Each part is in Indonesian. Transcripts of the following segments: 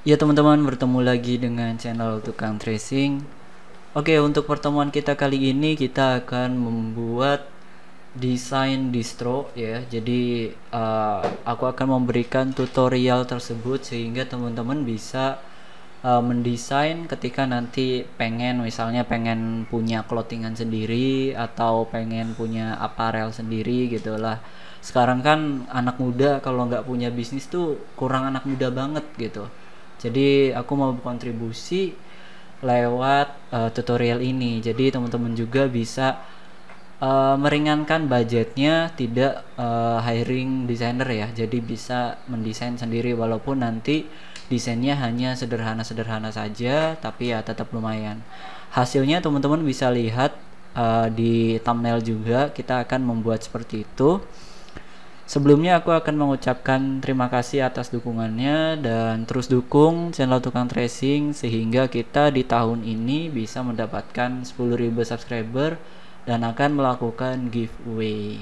Ya teman-teman, bertemu lagi dengan channel Tukang Tracing. Oke, untuk pertemuan kita kali ini kita akan membuat desain distro ya. Jadi aku akan memberikan tutorial tersebut sehingga teman-teman bisa mendesain ketika nanti misalnya pengen punya clothingan sendiri atau pengen punya aparel sendiri gitulah. Sekarang kan anak muda kalau nggak punya bisnis tuh kurang anak muda banget gitu. Jadi aku mau berkontribusi lewat tutorial ini. Jadi teman-teman juga bisa meringankan budgetnya, tidak hiring desainer ya. Jadi bisa mendesain sendiri walaupun nanti desainnya hanya sederhana-sederhana saja, tapi ya tetap lumayan. Hasilnya teman-teman bisa lihat di thumbnail juga. Kita akan membuat seperti itu. Sebelumnya aku akan mengucapkan terima kasih atas dukungannya dan terus dukung channel Tukang Tracing sehingga kita di tahun ini bisa mendapatkan 10.000 subscriber dan akan melakukan giveaway.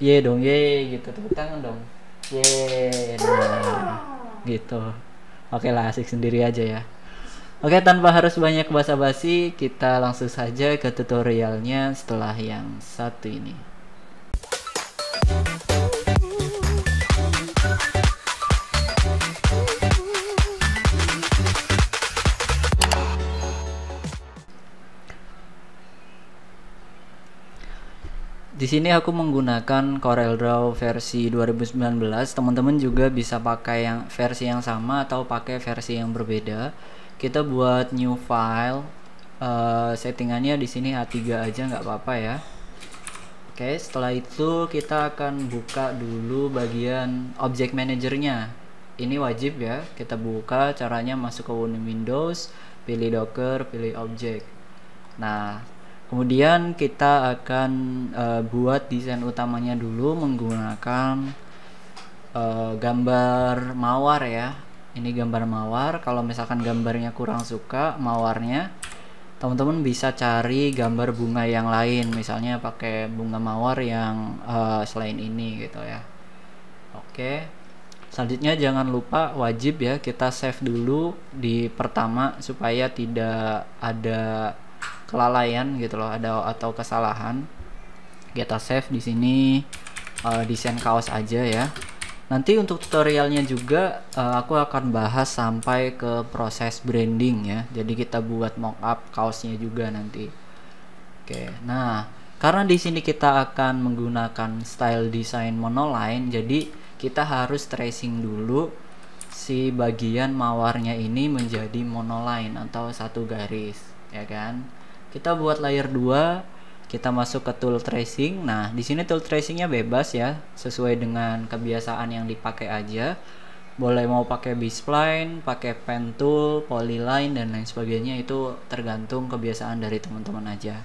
Ye dong, ye gitu, tepuk tangan dong. Ye, nah, gitu. Oke lah, asik sendiri aja ya. Oke, tanpa harus banyak basa-basi, kita langsung saja ke tutorialnya setelah yang satu ini. Di sini aku menggunakan CorelDRAW versi 2019. Teman-teman juga bisa pakai yang versi yang sama atau pakai versi yang berbeda. Kita buat new file. Settingannya di sini A3 aja nggak apa-apa ya. Oke, setelah itu kita akan buka dulu bagian object manajernya. Ini wajib ya, kita buka. Caranya masuk ke Windows, pilih Docker, pilih object. Nah, kemudian kita akan buat desain utamanya dulu menggunakan gambar mawar ya. Ini gambar mawar. Kalau misalkan gambarnya kurang suka mawarnya, teman-teman bisa cari gambar bunga yang lain, misalnya pakai bunga mawar yang selain ini gitu ya. Oke, selanjutnya jangan lupa wajib ya kita save dulu di pertama supaya tidak ada kelalaian gitu loh, atau kesalahan. Kita save di sini desain kaos aja ya. Nanti untuk tutorialnya juga aku akan bahas sampai ke proses branding ya. Jadi kita buat mockup kaosnya juga nanti. Oke, nah karena di sini kita akan menggunakan style design monoline, jadi kita harus tracing dulu si bagian mawarnya ini menjadi monoline atau satu garis, ya kan? Kita buat layer 2, kita masuk ke tool tracing. Nah, di sini tool tracingnya bebas ya, sesuai dengan kebiasaan yang dipakai aja. Boleh mau pakai B-spline, pakai pen tool, polyline dan lain sebagainya, itu tergantung kebiasaan dari teman-teman aja.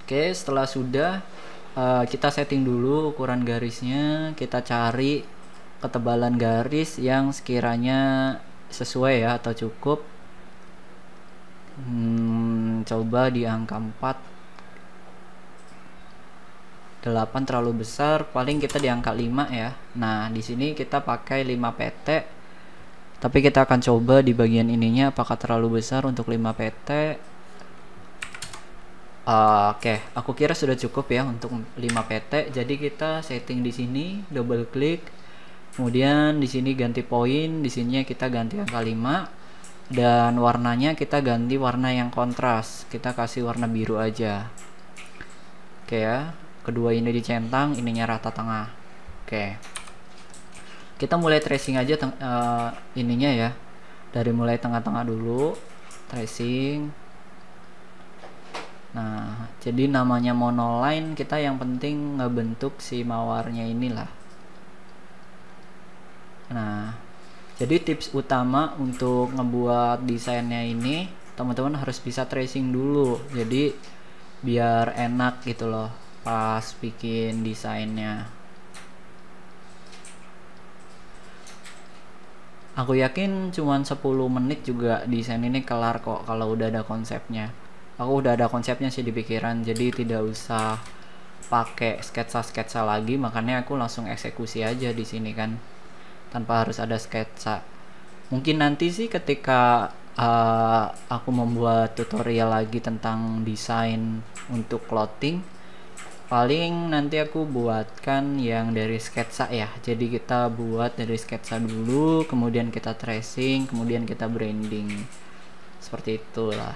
Oke, setelah sudah kita setting dulu ukuran garisnya, kita cari ketebalan garis yang sekiranya sesuai ya atau cukup. Coba di angka 4. 8 terlalu besar, paling kita di angka 5 ya. Nah, di sini kita pakai 5 PT. Tapi kita akan coba di bagian ininya apakah terlalu besar untuk 5 PT. Oke, aku kira sudah cukup ya untuk 5 PT. Jadi kita setting di sini, double klik. Kemudian di sini ganti poin, di sini kita ganti angka 5. Dan warnanya kita ganti warna yang kontras, kita kasih warna biru aja. Oke ya, kedua ini dicentang, ininya rata tengah. Oke, kita mulai tracing aja ininya ya, dari mulai tengah-tengah dulu tracing. Nah, jadi namanya monoline, kita yang penting ngebentuk si mawarnya inilah. Nah, jadi tips utama untuk ngebuat desainnya ini, teman-teman harus bisa tracing dulu. Jadi biar enak gitu loh pas bikin desainnya. Aku yakin cuman 10 menit juga desain ini kelar kok kalau udah ada konsepnya. Aku udah ada konsepnya sih di pikiran, jadi tidak usah pakai sketsa-sketsa lagi, makanya aku langsung eksekusi aja di sini kan. tanpa harus ada sketsa. Mungkin nanti sih ketika aku membuat tutorial lagi tentang desain untuk clothing, paling nanti aku buatkan yang dari sketsa ya. Jadi kita buat dari sketsa dulu, kemudian kita tracing, kemudian kita branding, seperti itulah.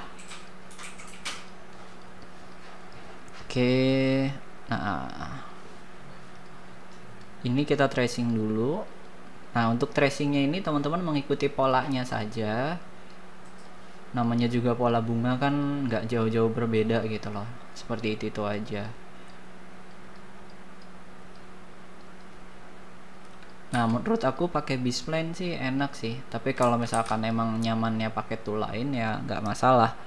Oke, nah ini kita tracing dulu. Nah, untuk tracingnya ini teman-teman mengikuti polanya saja. Namanya juga pola bunga kan nggak jauh-jauh berbeda gitu loh. Seperti itu aja. Nah, menurut aku pakai B-spline sih enak sih. Tapi kalau misalkan emang nyamannya pakai tool lain ya nggak masalah.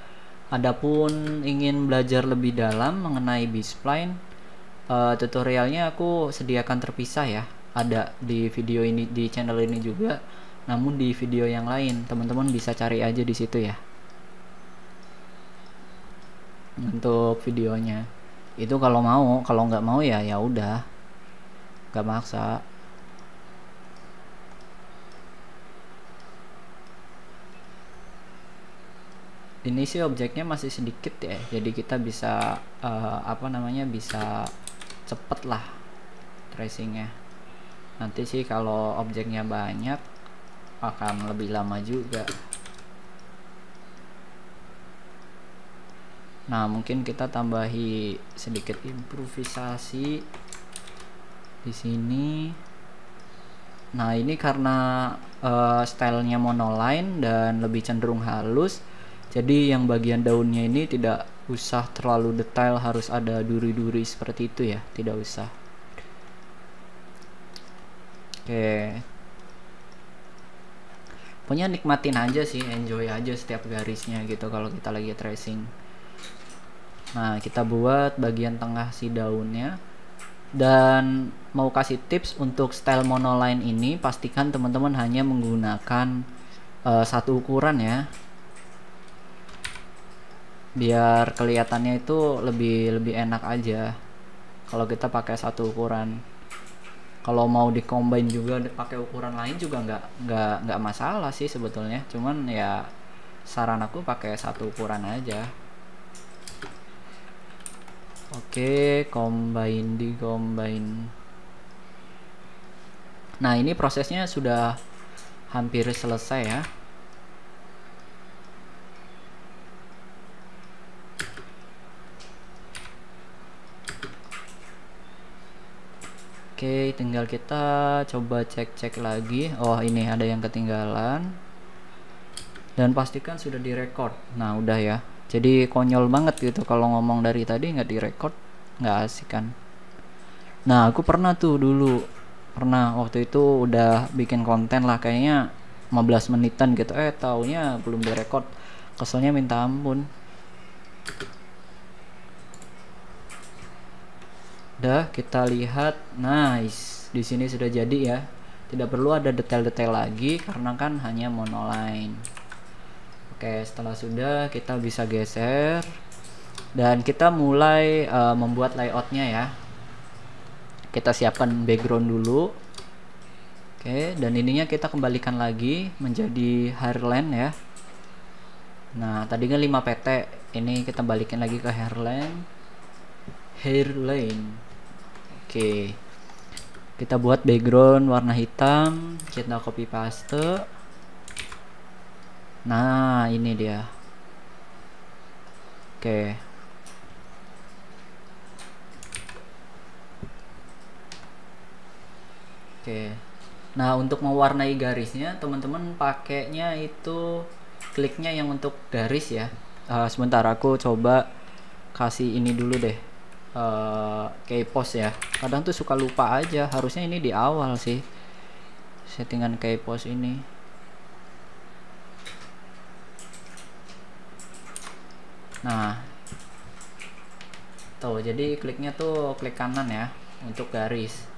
Adapun ingin belajar lebih dalam mengenai B-spline, tutorialnya aku sediakan terpisah ya. Ada di video ini, di channel ini juga, namun di video yang lain teman-teman bisa cari aja di situ ya untuk videonya. Itu kalau mau, kalau nggak mau ya ya udah, nggak maksa. Ini sih objeknya masih sedikit ya, jadi kita bisa bisa cepet lah tracingnya. Nanti sih kalau objeknya banyak akan lebih lama juga. Nah, mungkin kita tambahi sedikit improvisasi di sini. Nah, ini karena stylenya monoline dan lebih cenderung halus, jadi yang bagian daunnya ini tidak usah terlalu detail harus ada duri-duri seperti itu ya, tidak usah. Oke, pokoknya nikmatin aja sih, enjoy aja setiap garisnya gitu kalau kita lagi tracing. Nah, kita buat bagian tengah si daunnya. Dan mau kasih tips untuk style monoline ini, pastikan teman-teman hanya menggunakan satu ukuran ya, biar kelihatannya itu lebih enak aja kalau kita pakai satu ukuran. Kalau mau di-combine juga pakai ukuran lain juga nggak masalah sih sebetulnya, cuman ya saran aku pakai satu ukuran aja. Oke, combine. Nah, ini prosesnya sudah hampir selesai ya. Oke, tinggal kita coba cek lagi. Oh, ini ada yang ketinggalan. Dan pastikan sudah direkord. Nah, udah ya. Jadi konyol banget gitu kalau ngomong dari tadi nggak direkord, nggak asik kan. Nah, aku pernah tuh dulu, waktu itu udah bikin konten lah kayaknya 15 menitan gitu, taunya belum direkord. Keselnya minta ampun. Udah, kita lihat. Nice. Di sini sudah jadi ya. Tidak perlu ada detail-detail lagi karena kan hanya monoline. Oke, setelah sudah kita bisa geser dan kita mulai membuat layoutnya ya. Kita siapkan background dulu. Oke, dan ininya kita kembalikan lagi menjadi hairline ya. Nah, tadi kan 5 pt, ini kita balikin lagi ke hairline. Oke, kita buat background warna hitam, kita copy paste. Nah, ini dia. Oke. Nah, untuk mewarnai garisnya teman-teman pakainya itu kliknya yang untuk garis ya. Sebentar aku coba kasih ini dulu deh, keypost ya. Kadang tuh suka lupa aja, harusnya ini di awal sih settingan keypost ini. Nah, tuh jadi kliknya tuh klik kanan ya untuk garis,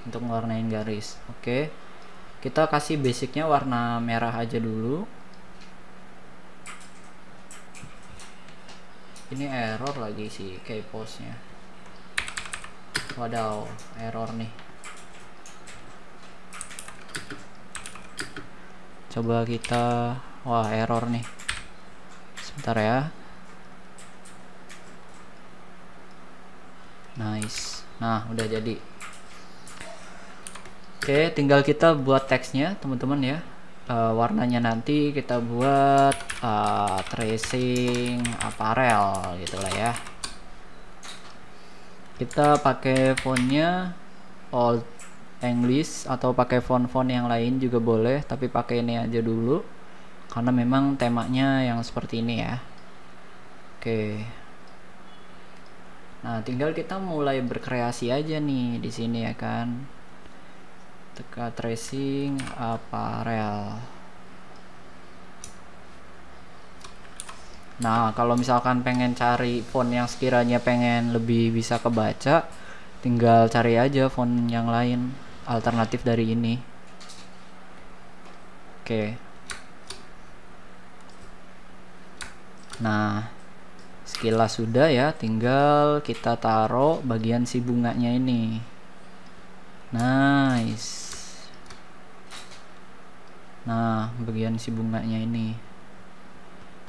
untuk mewarnain garis. Oke, kita kasih basicnya warna merah aja dulu. Ini error lagi sih keypostnya. Wadaw, error nih. coba kita, wah error nih, sebentar ya. Nice. Nah, udah jadi. Oke, tinggal kita buat teksnya teman-teman ya. Warnanya nanti kita buat tracing apparel gitulah ya. Kita pakai fontnya Old English atau pakai font-font yang lain juga boleh, tapi pakai ini aja dulu karena memang temanya yang seperti ini ya. Oke. Nah, tinggal kita mulai berkreasi aja nih di sini ya kan. Tekan tracing apparel. Nah, kalau misalkan pengen cari font yang sekiranya pengen lebih bisa kebaca, tinggal cari aja font yang lain alternatif dari ini. Oke. Nah, sekilas sudah ya, tinggal kita taruh bagian si bunganya ini. Nice. Nah, bagian si bunganya ini.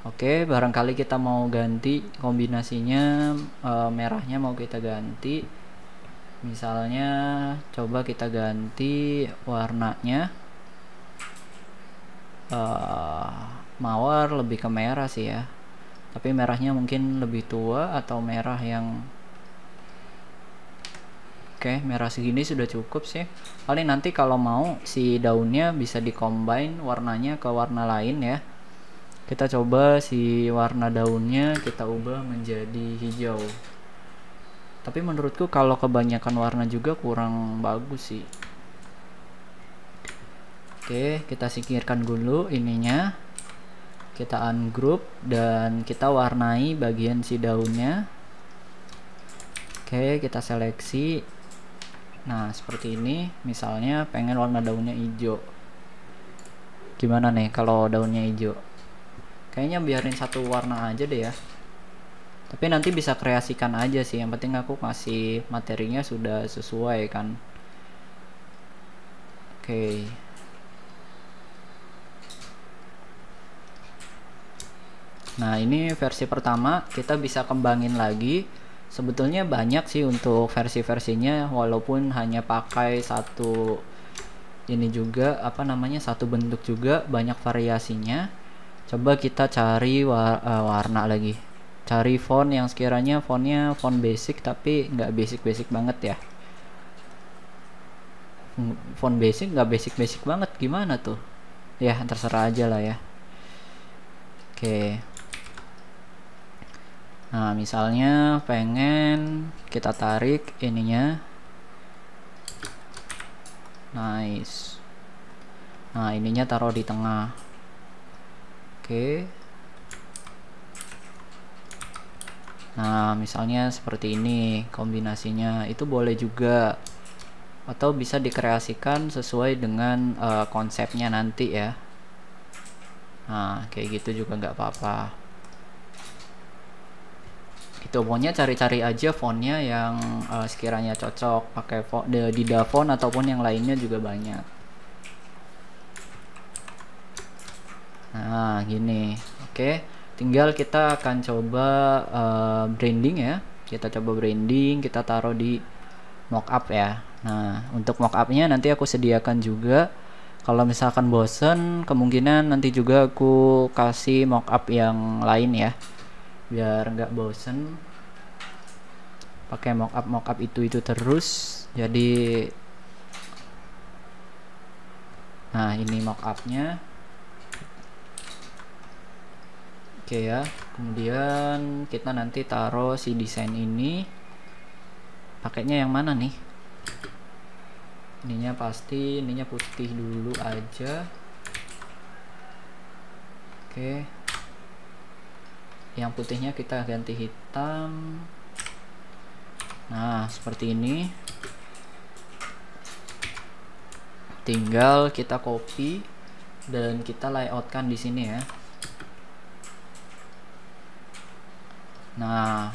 Oke, barangkali kita mau ganti kombinasinya, merahnya mau kita ganti. Misalnya coba kita ganti warnanya, mawar lebih ke merah sih ya, tapi merahnya mungkin lebih tua atau merah yang, oke, merah segini sudah cukup sih. Paling nanti kalau mau si daunnya bisa di-combine warnanya ke warna lain ya. Kita coba si warna daunnya kita ubah menjadi hijau. Tapi menurutku kalau kebanyakan warna juga kurang bagus sih. Oke, kita singkirkan dulu ininya. Kita ungroup dan kita warnai bagian si daunnya. Oke, kita seleksi. Nah, seperti ini. Misalnya pengen warna daunnya hijau. Gimana nih kalau daunnya hijau? Kayaknya biarin satu warna aja deh ya. Tapi nanti bisa kreasikan aja sih. Yang penting aku kasih materinya sudah sesuai kan. Oke. Nah, ini versi pertama. Kita bisa kembangin lagi. Sebetulnya banyak sih untuk versi-versinya, walaupun hanya pakai satu ini juga, apa namanya, satu bentuk juga, banyak variasinya. Coba kita cari warna lagi, cari font yang sekiranya fontnya font basic tapi nggak basic banget ya. Font basic nggak basic banget gimana tuh ya, terserah aja lah ya. Oke. Nah, misalnya pengen kita tarik ininya. Nice. Nah, ininya taruh di tengah. Oke. Nah, misalnya seperti ini kombinasinya, itu boleh juga, atau bisa dikreasikan sesuai dengan konsepnya nanti ya. Nah, kayak gitu juga nggak apa-apa. Itu pokoknya cari-cari aja fontnya yang sekiranya cocok, pakai font di Dafont ataupun yang lainnya juga banyak. Nah, gini. Oke, tinggal kita akan coba branding ya. Kita coba branding, kita taruh di mockup ya. Nah, untuk mockupnya nanti aku sediakan juga. Kalau misalkan bosen, kemungkinan nanti juga aku kasih mockup yang lain ya, biar nggak bosen pakai mockup itu terus. Jadi, nah ini mockupnya. Oke ya, kemudian kita nanti taruh si desain ini. Pakainya yang mana nih? Ininya pasti, ininya putih dulu aja. Oke. Yang putihnya kita ganti hitam. Nah, seperti ini. Tinggal kita copy dan kita layoutkan di sini ya. Nah,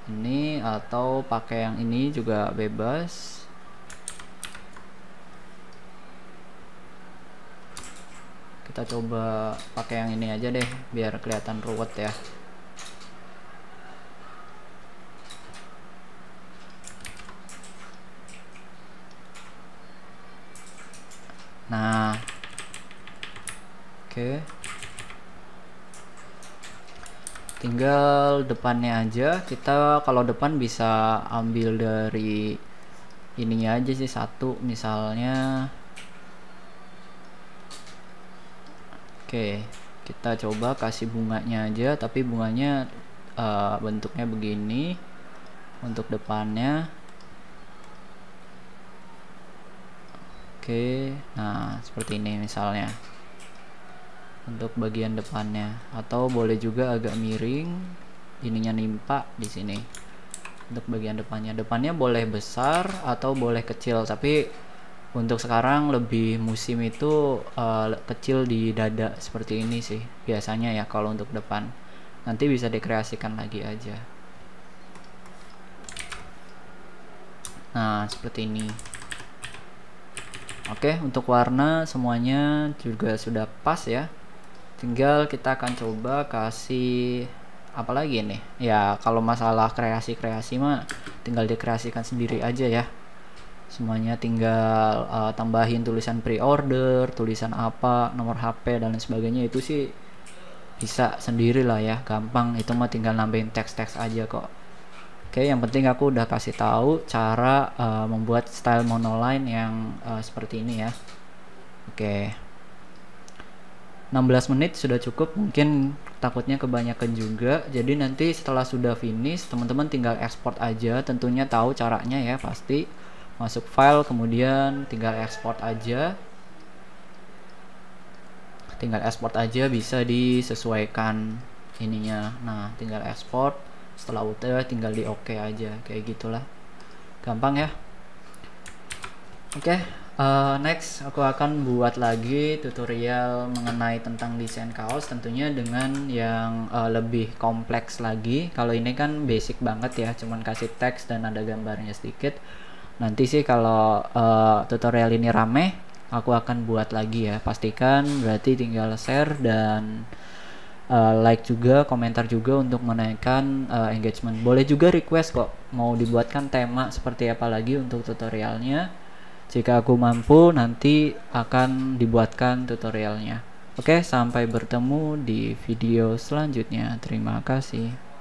ini atau pakai yang ini juga bebas. Kita coba pakai yang ini aja deh biar kelihatan ruwet ya. Nah, oke. Tinggal depannya aja. Kita kalau depan bisa ambil dari ininya aja sih, satu misalnya. Oke, kita coba kasih bunganya aja, tapi bunganya bentuknya begini untuk depannya. Oke, nah seperti ini misalnya untuk bagian depannya, atau boleh juga agak miring, ininya nimpa di sini untuk bagian depannya boleh besar atau boleh kecil, tapi untuk sekarang lebih musim itu kecil di dada seperti ini sih biasanya ya. Kalau untuk depan nanti bisa dikreasikan lagi aja. Nah seperti ini. Oke, untuk warna semuanya juga sudah pas ya. Tinggal kita akan coba kasih apa lagi nih ya. Kalau masalah kreasi mah tinggal dikreasikan sendiri aja ya. Semuanya tinggal tambahin tulisan pre-order, tulisan apa, nomor HP dan lain sebagainya, itu sih bisa sendiri lah ya, gampang. Itu mah tinggal nambahin teks-teks aja kok. Oke, yang penting aku udah kasih tahu cara membuat style monoline yang seperti ini ya. Oke, 16 menit sudah cukup, mungkin takutnya kebanyakan juga. Jadi nanti setelah sudah finish, teman-teman tinggal export aja. Tentunya tahu caranya ya, pasti masuk file, kemudian tinggal export aja. Tinggal export aja, bisa disesuaikan ininya. Nah, tinggal export. Setelah udah tinggal di oke aja, kayak gitulah, gampang ya. Oke, next aku akan buat lagi tutorial mengenai tentang desain kaos, tentunya dengan yang lebih kompleks lagi. Kalau ini kan basic banget ya, cuman kasih teks dan ada gambarnya sedikit. Nanti sih kalau tutorial ini rame, aku akan buat lagi ya. Pastikan berarti tinggal share dan like juga, komentar juga untuk menaikkan engagement. Boleh juga request kok, mau dibuatkan tema seperti apa lagi untuk tutorialnya. Jika aku mampu, nanti akan dibuatkan tutorialnya. Oke, sampai bertemu di video selanjutnya. Terima kasih.